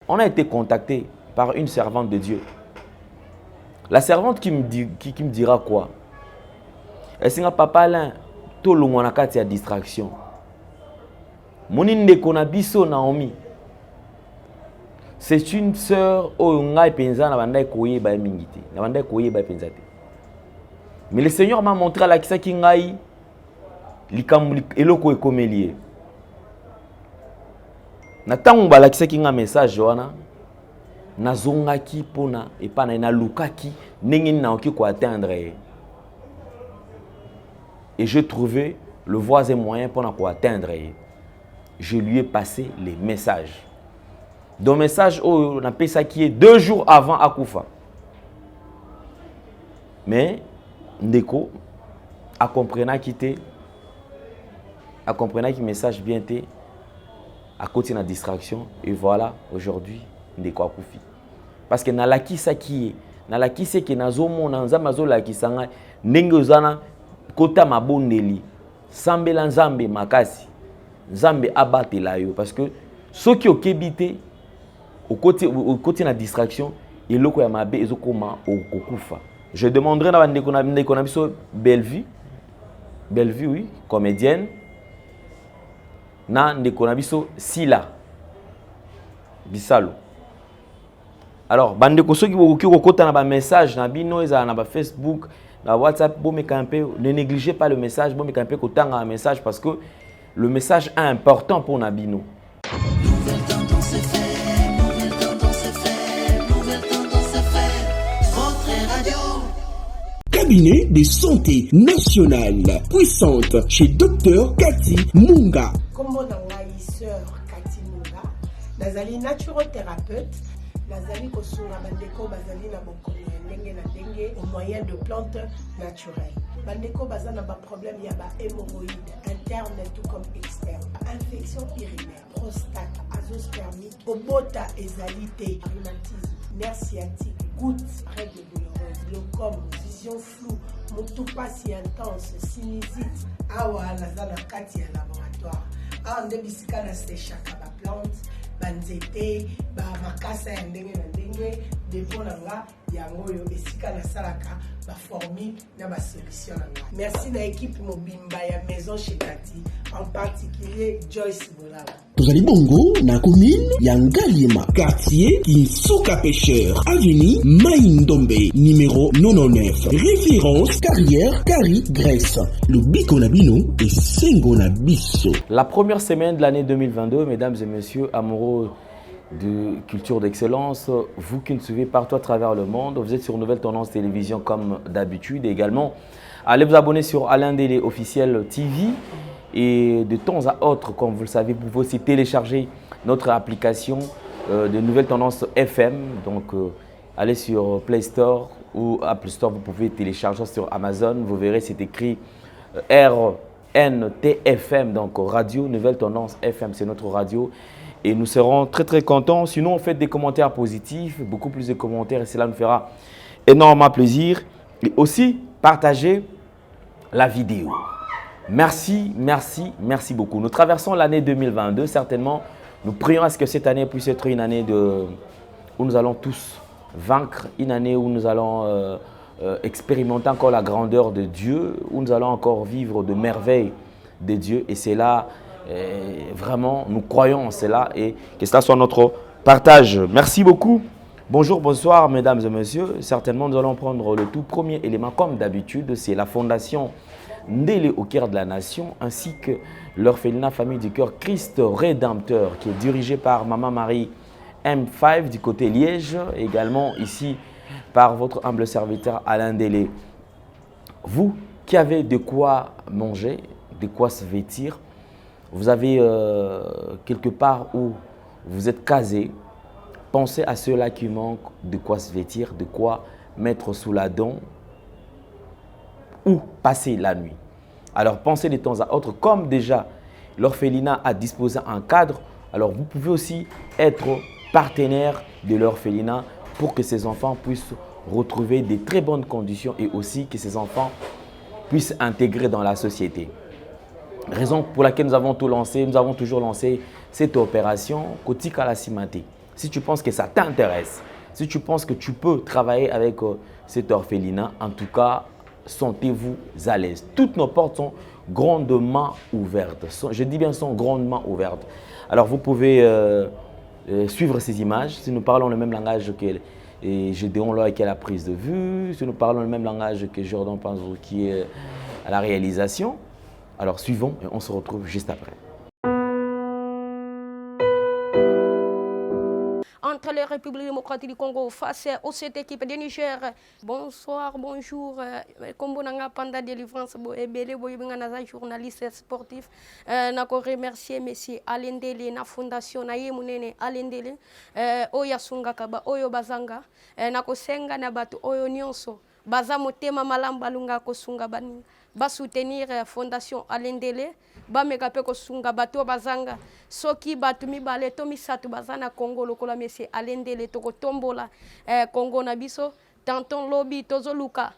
on a été contacté par une servante de Dieu. La servante qui me dira quoi? Elle dit, papa, là, tout le monde a une distraction. Moninde Konabiso Naomi. C'est une sœur mais le Seigneur m'a montré à la kisa ki ngai eloko ekomelie. Na tango ba la kisa ki nga message wana nazongaki pona epana na lukaki ndenge na oki ko atteindre. Et je trouvais le voisin moyen pour ko atteindre. Je lui ai passé les messages. Dans le message, on a ça qui est 2 jours avant Akoufa. Mais, Ndeko a compris qu'il message bien été, à côté de la distraction, et voilà, aujourd'hui, Ndeko a Koufi. Parce que dans la qui ça qui est, dans la qui c'est que nazomo na nzamazo la qui sanga, nengozana kota mabondeli, sambela nzambe makasi, nzambe abatela yo, parce que ceux qui ont kébité, au côté de la distraction, et le ko ya mabe ezokoma okufa. Je demanderai à Ndeko Nabiso Bellevue, oui, comédienne, na Ndeko Nabiso Sila Bisalo. Alors, bandeko soki bokoki kokota na ba message na bino eza na ba Facebook, na WhatsApp, ne négligez pas le message, kotanga un message parce que le message est important pour Nabino. Cabinet de santé nationale puissante chez Dr Cathy Munga. Comme mon sœur Cathy Munga, nazali naturothérapeute, nazali kosura bandeko bazali na bokono ndenge na ndenge au moyen de plantes naturelles. Bandeko bazana ba problème ya ba hémorroïdes interne tout comme externe, infection urinaire, prostate, azoospermie, obota ezalité, rhumatisme, nerf sciatique, gouttes, règles douloureuses, glaucome, vision floue, motopathie intense, sinusite, awa nazana kati ya laboratoire. Awa nde bisika na séchaka ba plante, banzete, ba makasa ya ndenge na ndenge, depo na nga yango yo esika na salaka ba formule na ba solution na nga. Merci na équipe mobimba ya maison chez Cathy, en particulier Joyce Bolala. Tozali bongo na commune ya Ngaliema, quartier Kinsuka Pêcheur, avenue Maïndombe, numéro 99. Référence carrière Kari Grèce. Le Biko Nabino et Sengo Nabiso. La première semaine de l'année 2022, mesdames et messieurs, amoureux de culture d'excellence, vous qui nous suivez partout à travers le monde, vous êtes sur Nouvelle Tendance Télévision comme d'habitude. Et également, allez vous abonner sur Alain Délé Officiel TV. Et de temps à autre, comme vous le savez, vous pouvez aussi télécharger notre application de Nouvelle Tendance FM. Donc, allez sur Play Store ou Apple Store, vous pouvez télécharger sur Amazon. Vous verrez, c'est écrit RNTFM, donc Radio Nouvelle Tendance FM, c'est notre radio. Et nous serons très très contents. Sinon, faites des commentaires positifs, beaucoup plus de commentaires et cela nous fera énormément plaisir. Et aussi, partagez la vidéo. Merci, merci, merci beaucoup. Nous traversons l'année 2022. Certainement, nous prions à ce que cette année puisse être une année où nous allons tous vaincre, une année où nous allons expérimenter encore la grandeur de Dieu, où nous allons encore vivre de merveilles de Dieu. Et c'est là, vraiment, nous croyons en cela et que cela soit notre partage. Merci beaucoup. Bonjour, bonsoir, mesdames et messieurs. Certainement, nous allons prendre le tout premier élément, comme d'habitude, c'est la fondation Ndélé au cœur de la nation, ainsi que l'orphelinat Famille du Cœur Christ Rédempteur, qui est dirigé par Maman Marie M5 du côté Liège, également ici par votre humble serviteur Alain Délé. Vous qui avez de quoi manger, de quoi se vêtir, vous avez quelque part où vous êtes casé, pensez à ceux-là qui manquent de quoi se vêtir, de quoi mettre sous la dent, ou passer la nuit. Alors pensez de temps à autre, comme déjà l'orphelinat a disposé un cadre, alors vous pouvez aussi être partenaire de l'orphelinat pour que ces enfants puissent retrouver des très bonnes conditions et aussi que ces enfants puissent intégrer dans la société. Raison pour laquelle nous avons toujours lancé cette opération Kotika la Simate. si tu penses que ça t'intéresse, si tu penses que tu peux travailler avec cet orphelinat, en tout cas, sentez-vous à l'aise. Toutes nos portes sont grandement ouvertes. Je dis bien sont grandement ouvertes. Alors, vous pouvez suivre ces images. Si nous parlons le même langage que Gédéon Loy qui est à la prise de vue, si nous parlons le même langage que Jordan Panzo qui est à la réalisation, alors suivons et on se retrouve juste après. Entre les Républiques démocratiques du Congo face à cette équipe de Niger. Bonsoir, bonjour. Comme vous avez pendant délivrance, vous êtes journaliste sportif. Je remercie M. Alendele, la fondation Nayemunene Alendele, Oya Sungakaba, Oyo Bazanga, Nakosenga Nabatu, Oyo Nyonso, Bazamo Tema Malambalunga Kosunga Bani, ba soutenir fondation Alendele, ba megape Kosunga Batu Bazanga. Soki batu mibale to misatu bazana Congo lokola mesi Alendele toko tombola Congo na biso tanton lobby tozoluka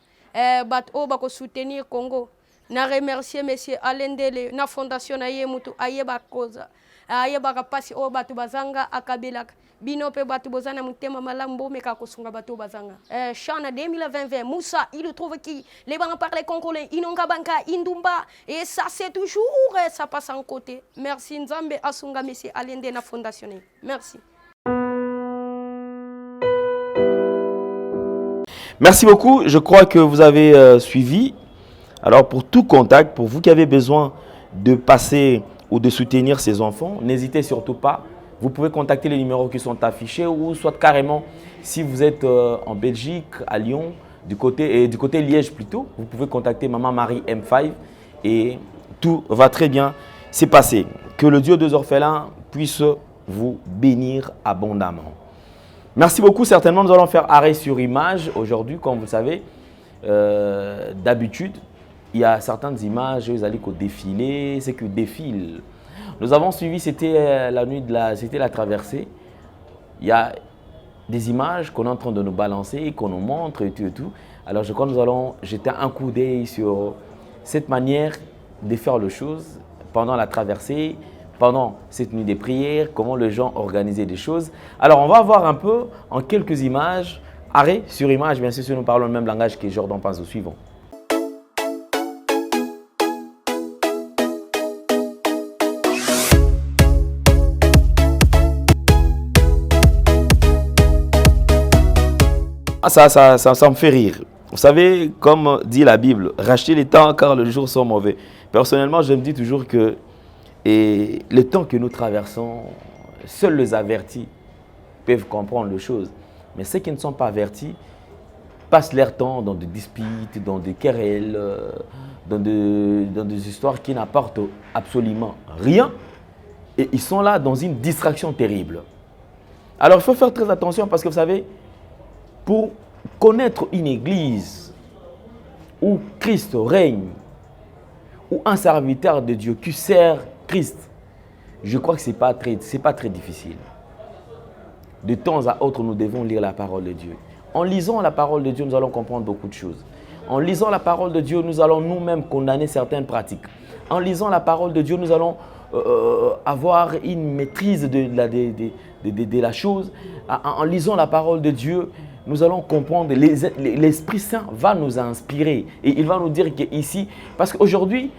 batu o bako soutenir Congo na remercier monsieur Alendele na fondation na ye mutu ayeba koza ayeba kapasi o batu bazanga akabela bino pe batu bozana mutema malambo meka kosunga batu bazanga Chana 2020 Moussa il trouve qui les bancs parler congolais inonga banka indumba et ça c'est toujours ça passe en côté. Merci Nzambe asunga monsieur Alende na fondation. Merci. Merci beaucoup. Je crois que vous avez suivi. Alors pour tout contact, pour vous qui avez besoin de passer ou de soutenir ces enfants, n'hésitez surtout pas. Vous pouvez contacter les numéros qui sont affichés ou soit carrément, si vous êtes en Belgique, à Lyon, du côté Liège plutôt, vous pouvez contacter Maman Marie M5 et tout va très bien se passer. Que le Dieu des orphelins puisse vous bénir abondamment. Merci beaucoup. Certainement, nous allons faire arrêt sur image aujourd'hui, comme vous le savez. D'habitude, il y a certaines images, vous allez qu'au défilé, c'est que défile. Nous avons suivi, c'était la nuit c'était la traversée. Il y a des images qu'on est en train de nous balancer, qu'on nous montre et tout et tout. Alors je crois que nous allons jeter un coup d'œil sur cette manière de faire les choses pendant la traversée, pendant cette nuit des prières, comment les gens organisaient des choses. Alors on va voir un peu en quelques images, arrêt sur image, bien sûr si nous parlons le même langage que Jordan Panzo. Suivons. Ça me fait rire. Vous savez, comme dit la Bible, rachetez les temps car les jours sont mauvais. Personnellement, je me dis toujours que les temps que nous traversons, seuls les avertis peuvent comprendre les choses. Mais ceux qui ne sont pas avertis passent leur temps dans des disputes, dans des querelles, dans des histoires qui n'apportent absolument rien. Et ils sont là dans une distraction terrible. Alors, il faut faire très attention parce que vous savez, pour connaître une église où Christ règne, où un serviteur de Dieu qui sert Christ, je crois que ce n'est pas très difficile. De temps à autre, nous devons lire la parole de Dieu. En lisant la parole de Dieu, nous allons comprendre beaucoup de choses. En lisant la parole de Dieu, nous allons nous-mêmes condamner certaines pratiques. En lisant la parole de Dieu, nous allons avoir une maîtrise de la chose. En lisant la parole de Dieu, nous allons comprendre, l'Esprit Saint va nous inspirer et il va nous dire qu'ici, parce qu'aujourd'hui,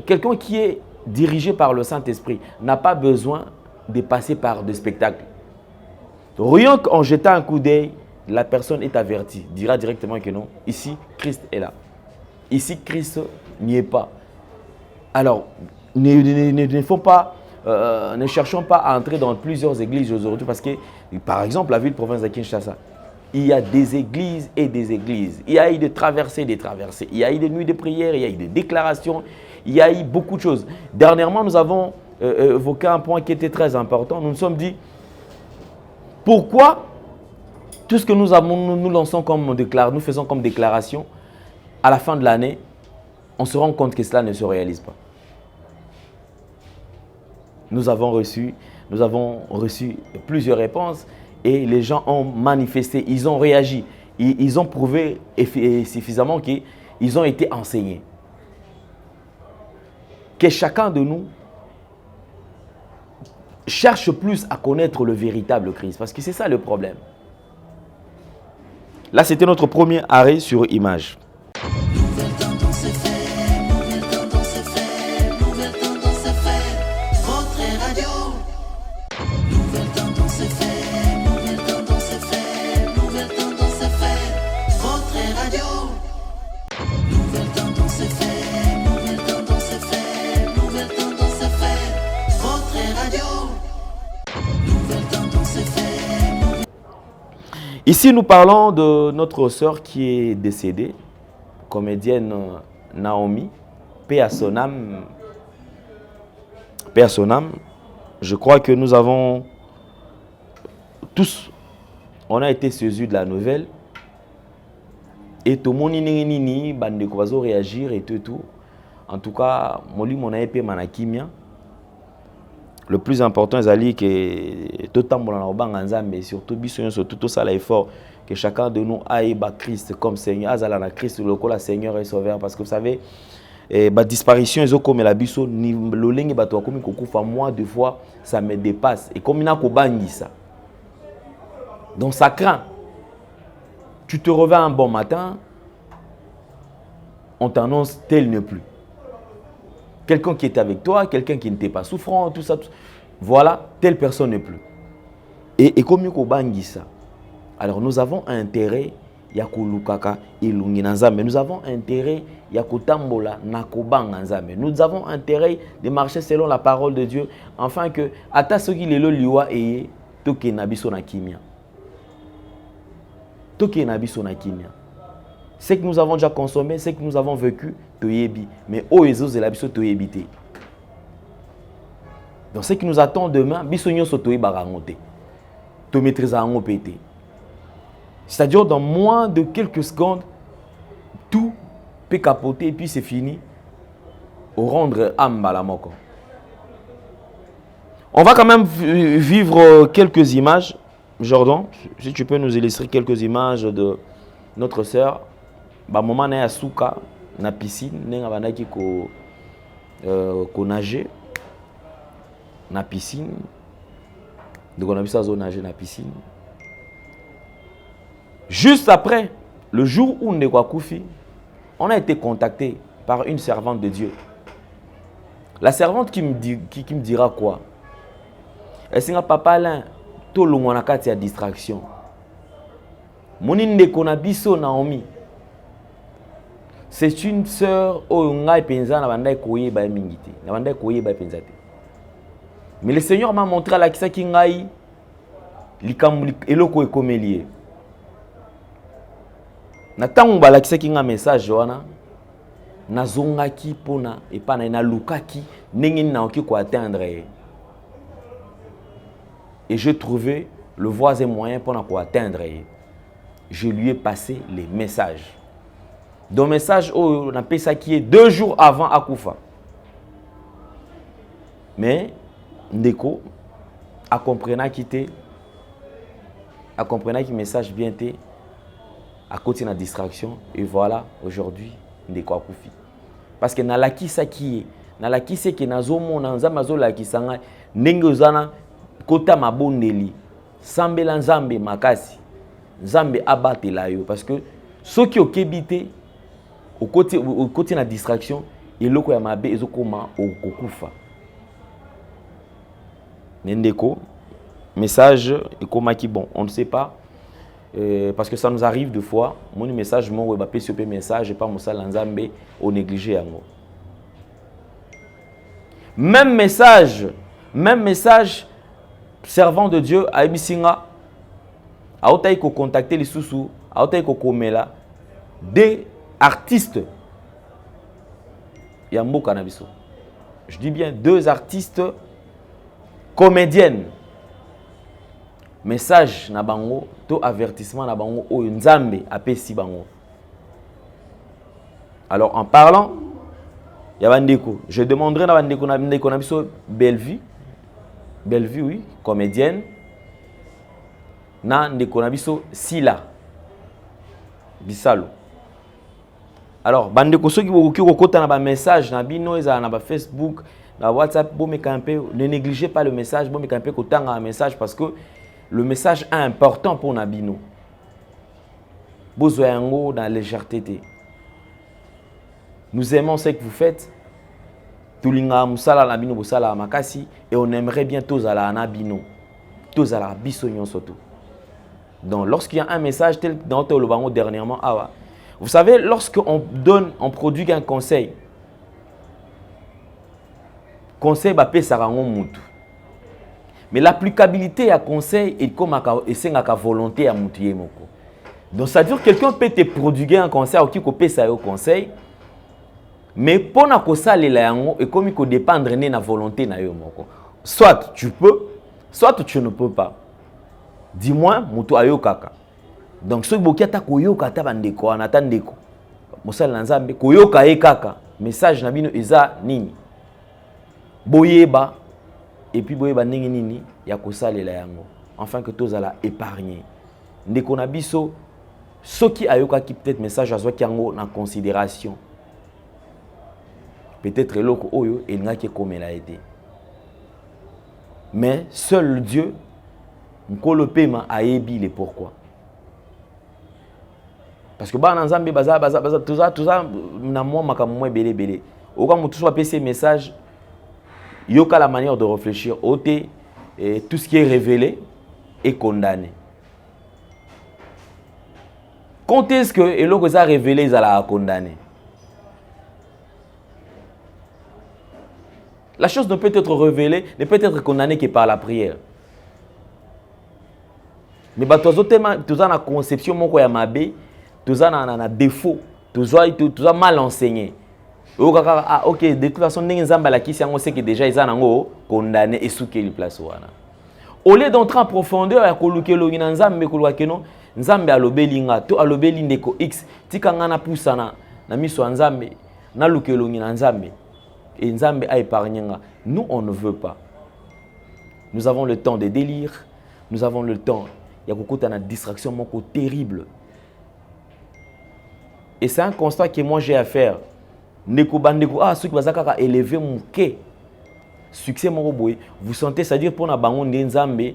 quelqu'un qui est dirigé par le Saint-Esprit n'a pas besoin de passer par des spectacles. Rien qu'en jetant un coup d'œil, la personne est avertie, dira directement que non, ici, Christ est là. Ici, Christ n'y est pas. Alors, ne cherchons pas à entrer dans plusieurs églises aujourd'hui parce que, par exemple, la ville-province de Kinshasa, il y a des églises et des églises. Il y a eu des traversées, Il y a eu des nuits de prière, il y a eu des déclarations, il y a eu beaucoup de choses. Dernièrement, nous avons évoqué un point qui était très important. Nous nous sommes dit, pourquoi tout ce que nous lançons nous faisons comme déclaration, à la fin de l'année, on se rend compte que cela ne se réalise pas. Nous avons reçu plusieurs réponses. Et les gens ont manifesté, ils ont réagi, ils ont prouvé suffisamment qu'ils ont été enseignés. Que chacun de nous cherchent plus à connaître le véritable Christ. Parce que c'est ça le problème. Là, c'était notre premier arrêt sur image. Ici, nous parlons de notre sœur qui est décédée, comédienne Naomi, paix à son âme. Paix à son âme. Je crois que nous avons tous, on a été saisis de la nouvelle. Et tout le monde a réagir et tout. En tout cas, mon a épée manakimia. Le plus important, c'est que tout le monde, mais surtout, tout ça l'effort que chacun de nous aille Christ comme Seigneur, Azala Christ, le Seigneur et Sauveur. Parce que vous savez, la disparition, comme la biso, le lingue bateau comme moi deux fois, ça me dépasse. Et comme il n'a qu'au ça. Donc ça craint. Tu te réveilles un bon matin, on t'annonce tel n'est plus. Quelqu'un qui était avec toi, quelqu'un qui n'était pas souffrant, tout ça. Voilà, telle personne n'est plus. Et comme ça. Alors nous avons intérêt, Yakulukaka et Lunginanzame. Nous avons intérêt, Yakutambola, Nakobanganzame. Nous avons intérêt de marcher selon la parole de Dieu, afin que, ata soki lelo liwa eye, toke nabiso na kimia. Toke nabiso na kimia. Ce que nous avons déjà consommé, ce que nous avons vécu, toyebi. Mais oh Ezo la toyebité. Donc ce qui nous attend demain, bisogno sotoye barangote. To maîtriser en pété. C'est-à-dire dans moins de quelques secondes, tout peut capoter et puis c'est fini. Au rendre âme à la moko. On va quand même vivre quelques images. Jordan, si tu peux nous illustrer quelques images de notre sœur. Bah moment na suka na piscine nenga bandaki ko nager na piscine donc on a vu ça nager na piscine juste après le jour où Ndeko Koufi on a été contacté par une servante de Dieu. La servante qui me dira quoi? Elle singa papa là to longwana kati ya distraction moni Ndeko na biso Naomi. C'est une sœur mais le Seigneur m'a montré à la kisa ki ngai eloko ekomelie. Na tango ba la kisa ki nga message wana nazongaki pona epana na lukaki ndenge na oki ko atteindre. Et j'ai trouvé le voie et moyen pour ko atteindre. Je lui ai passé les messages. Donc message on a appelé ça qui est 2 jours avant Akoufa. Mais Ndeko a compris qu'il message bien été à côté de la distraction et voilà aujourd'hui Ndeko Akoufi. Parce que na la kisa qui est na la kisa qui nazo mona nzamazo la kisanga ndenge ozana kota mabondeli sambela nzambe makasi nzambe abatela yo parce que ceux qui okebité au côté de la distraction, et le ko ya mabe ezokoma okufa. Ndeko message et comment qui bon, on ne sait pas parce que ça nous arrive deux fois. Mon message mon web sur message et pas mon salanzambe au négligé yango. Même message servant de Dieu à Ebisinga a otaï ko contacter les sous a otaï ko komela des artistes Yambo Canabiso. Je dis bien 2 artistes comédiennes. Message na bango, to avertissement na bango o nzambe apesi bango. Alors en parlant, Yabandeko, je demanderai na bandeko na ndeko na biso Bellevue, oui, comédienne. Na ndeko na biso Sila Bisalo. Alors, bandeko soki bokoki kokota na ba message na bino eza na ba Facebook, na WhatsApp, ne négligez pas le message, un message parce que le message est important pour Nabino. Besoin dans la légèreté. Nous aimons ce que vous faites. Tulinga musala Nabino bosala makasi et on aimerait bien tous à la Nabino. Tous à la bisognon surtout. Donc lorsqu'il y a un message tel dans le bango dernièrement, vous savez, lorsqu'on produit un conseil va payer ça mutu. Mais l'applicabilité à conseil est comme à volonté à mutu moko. Donc ça veut dire que quelqu'un peut te prodiguer un conseil ou qui peut ça au conseil, mais pour na ko salela yango et comme il dépendre de la volonté na yo moko. Soit tu peux, soit tu ne peux pas. Dis-moi mutu ayo kaka. Donc ceux qui ata koyoka ta bandeko anatandeko. Mosala nzambe koyoka e kaka. Message na bino eza nini? Boyeba et puis boyeba ndenge nini ya kosalela yango afin que tous ala épargner. Ndeko na biso soki ayoka ki peut-être message azwa ki yango na considération. Peut-être eloko oyo elinga ki komela été. Mais seul Dieu nkolo pema ayebi le pourquoi. Parce que ba na nzambe baza tout ça na moi makamwe belé. Oka mutu so apesi message yoka la manière de réfléchir et tout ce qui est révélé est condamné. Quand est-ce que eloko za révélé ils allaient condamner? La chose ne peut être révélée, ne peut être condamnée que par la prière. Mais bah toi tellement tu as la conception moko ya mabe, tu as na défaut, tu as mal enseigné. Ah ok, de toute façon nzamba la kisi yango c'est que déjà ils ont condamné et souké le place wana. Au lieu d'entrer en profondeur ya kolukelo ngina nzambe kolwa keno nzambe alobelinga to alobeli ndeko x tikanga na pusana na miso nzambe na lukelo ngina nzambe et nzambe a épargné nga. Nous on ne veut pas. Nous avons le temps de délire, nous avons le temps ya kokota na distraction moko terrible. Et c'est un constat que moi j'ai à faire. Ndeko bandeko ceux qui bazaka élever mon quai succès moko boy vous sentez c'est à dire pour na bango nzambe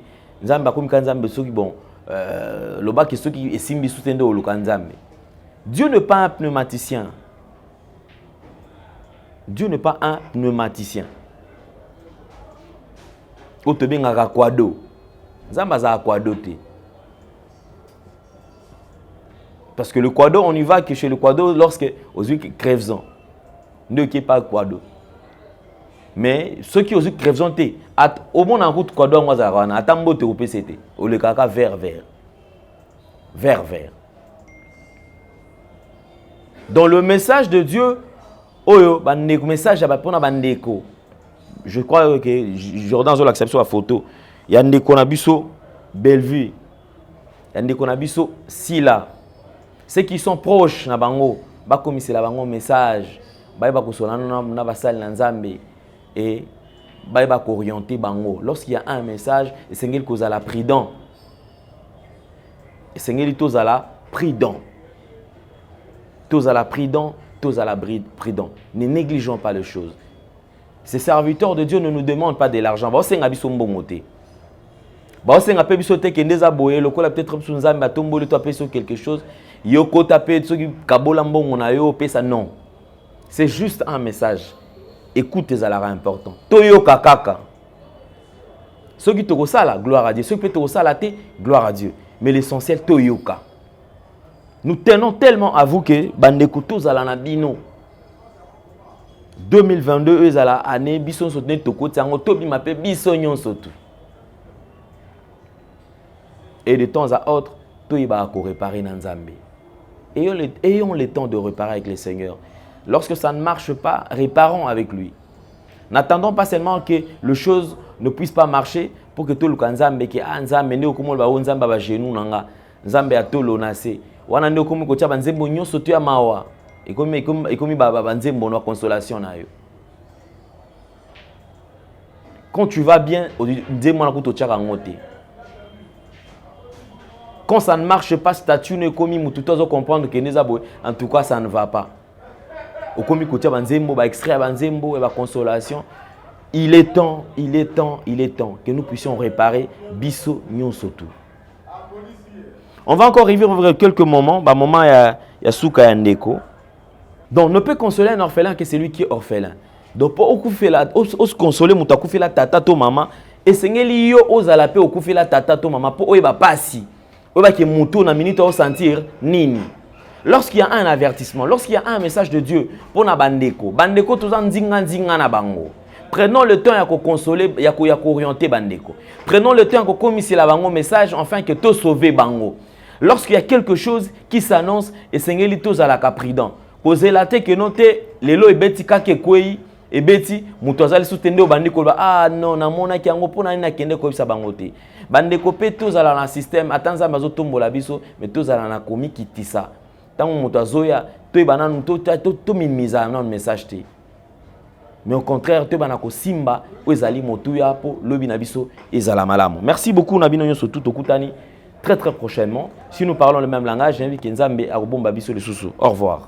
akomi kanzambe ceux qui bon le bas que ceux qui esimbi soutende au nzambe. Dieu n'est pas un pneumaticien. Dieu n'est pas un pneumaticien. Otobenga kwado nzamba za kwado te. Parce que le quado on y va que chez le quado lorsque aux yeux crèvent ne qui pas quado. Mais ceux qui aussi crèvent au bon en route quado moi za wana atambo te opct au le kaka vert. Dans le message de Dieu oyo bandeko message ya pona bandeko. Je crois que Jordan zo l'accepte sur la photo. Ya ndeko na biso Bellevue. Ya ndeko na biso Sila. Ceux qui sont proches na bango ba komisi la bango message ba ba kosolana na basali na nzambe et ba orienter bango lorsqu'il y a un message et sengeli kozala prudent et sengeli tozala prudent ne négligeons pas les choses. Ces serviteurs de Dieu ne nous demandent pas de l'argent ba senga biso mbongote ba senga pe biso te kendeza boye lokola peut-être biso nzambe atomboli to peso quelque chose yoko tapé soki kabola mbongo na yo pesa non. C'est juste un message. Écoute tes alara important. Toyoka kaka. Ceux qui te sala gloire à Dieu. Ceux qui te sala te gloire à Dieu. Mais l'essentiel toyoka. Nous tenons tellement à vous que bandeko tozala na bino. 2022 ezala année bison sotne toko tiango tobi mape bisonyon sotu. Et de temps à autre toyiba ko réparer na nzambe. Ayons le temps de réparer avec le Seigneur. Lorsque ça ne marche pas, réparons avec lui. N'attendons pas seulement que les choses ne puissent pas marcher pour que tout le nzambe que nzambe ne okomol ba nzamba ba genou nanga nzambe atolo nase wana ne okomi ko tia banzembo nyonso to ya mawa ekomi ba nzembo na consolation na yo. Quand tu vas bien, nzembo na ko to tia ngote. Quand ça ne marche pas, statut ne commis mutu tozo comprendre que nezabo en tout cas ça ne va pas. Au commis kotia banzembo ba extrait banzembo et ba consolation il est temps que nous puissions réparer biso nyonsotu. On va encore revivre quelques moments, moment il y a Souka Yandeko. Donc ne peut consoler un orphelin que celui qui est orphelin. Donc pour se consoler mutakufi la tata to maman et sengeli yo ozala pe okufi la tata to maman pour oyeba pasi. Oyeba ke muto na minute au sentir nini. Lorsqu'il y a un avertissement, lorsqu'il y a un message de Dieu pour na bandeko, bandeko tozan nzinga na bango. Prenons le temps à consoler, à orienter bandeko. Prenons le temps à commisser la bango message afin que tout sauver bango. Lorsqu'il y a quelque chose qui s'annonce et sengeli tous à la caprident. Posez la tête que note les lots et beti kake kwei et beti mutozali soutenir au bandeko ah non na mona ki yango pona na kende ko bisa bangote. Bandeko pe tous à la système atanza mazo tombola biso mais tous à la komi kitisa. Tant mutazoya to bananu to minimiza non message te. Mais au contraire, tu banako simba ezali motuya po lobi na biso ezala malamu. Merci beaucoup Nabino Nyonso tout okutani. Très prochainement, si nous parlons le même langage, j'invite Kenzambe à Robomba Biso le Soussou. Au revoir.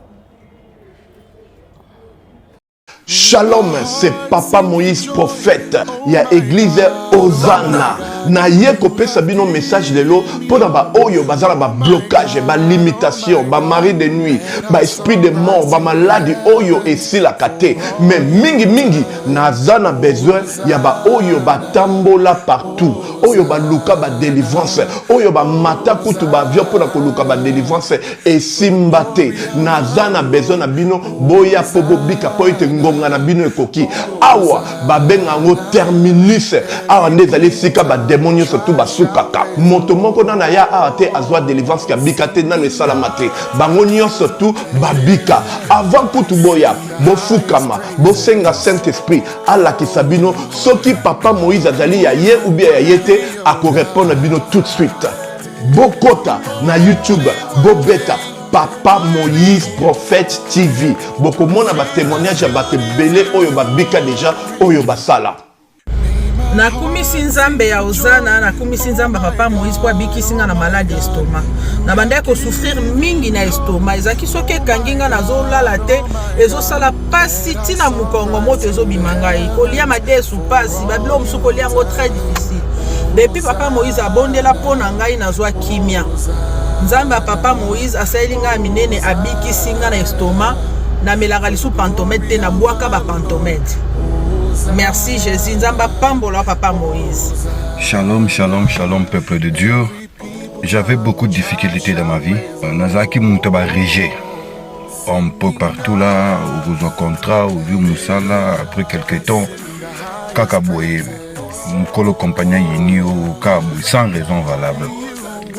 Shalom, c'est Papa Moïse prophète. Il y a église Hosanna. Na ye kopé sabino message de l'eau pour ba oyo bazala ba blocage, ba limitation, ba mari de nuit, ba esprit de mort, ba maladie oyo et si la kate. Mais mingi nazana besoin ya ba oyo ba tambola partout. Oyo ba luka ba délivrance, oyo ba mata kutu ba vio pour na luka ba délivrance et simbate. Nazana besoin na bino boya pobo bika po ite ngonga na bino ekoki. Awa ba benga ngo terminus. Awa ndezali sika ba démonios surtout basukaka moto moko na ya ate azwa délivrance ka bikate na ne salamate bangonio surtout babika avant kutu boya bo fukama bo senga Saint Esprit ala kisabino soki Papa Moïse azali ya ye ou bien ya yete ako répondre bino tout de suite bokota na YouTube bo beta Papa Moïse prophète TV boko mona ba témoignage ba te belé oyo babika déjà oyo basala. Nakumisi nzambe ya Hosanna, nakumisi nzambe Papa Moïse kwa bikisinga na malade estomac. Na banda ko souffrir mingi na estomac. Ezaki soke kanginga na zolala te, ezo sala pasi tina mukongo moto ezo bimanga ikolia madesu pasi, babilo musuko lia ngo très difficile. Depuis Papa Moïse abondela pona ngai na zwa kimia. Nzambe ya Papa Moïse asayelinga minene abikisinga na estomac, na melaka lisu pantomètre na bwaka ba pantomètre. Merci Jésus, Nzamba Pambola Papa Moïse. Shalom, peuple de Dieu. J'avais beaucoup de difficultés dans ma vie. Nazaki Moutaba Régé. Un peu partout là, où vous en contrat, où vous Moussala, après quelques temps, Kakaboye, Mkolo compagnie Yini au Kabou, sans raison valable.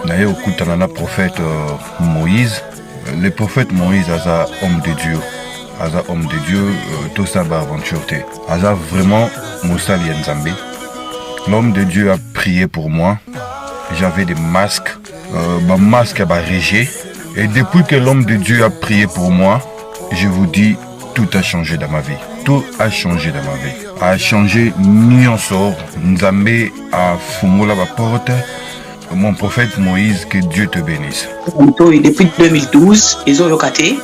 D'ailleurs, au Koutanana prophète Moïse, le prophète Moïse est un homme de Dieu. Aza homme de Dieu, tout ça va aventure. Aza vraiment Moussa Lienzambe. L'homme de Dieu a prié pour moi. J'avais des masques, ma masque a régé. Et depuis que l'homme de Dieu a prié pour moi, je vous dis, tout a changé dans ma vie. Tout a changé dans ma vie. A changé Nyonso, Nzambe a fumé la porte. Mon prophète Moïse, que Dieu te bénisse. Depuis 2012, ils ont locaté.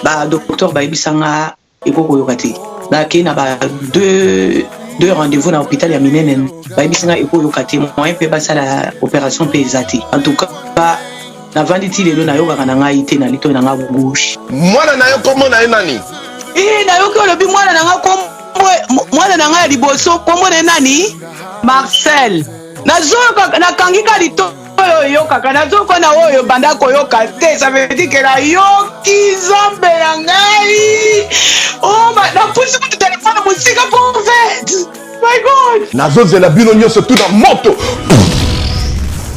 Bah docteur ba ibisanga ekoko yokati ba kina ba deux rendez-vous dans l'hôpital ya minene ba ibisanga ekoko yokati moyen pe ba sala opération pe ezati en tout cas na vanditi lelo na yoka kana ngai te na lito na nga gauche mwana na yo komo na nani na yo ko lobi mwana na nga komo mwana na nga liboso komo na nani Marcel na zoka na kangika lito yo kaka nazoko na oyo banda koyoka te ça veut dire que la yoki zombe ya ngai oh na pusi ku téléphone musika prophète my god nazozela bino nyonso tout na moto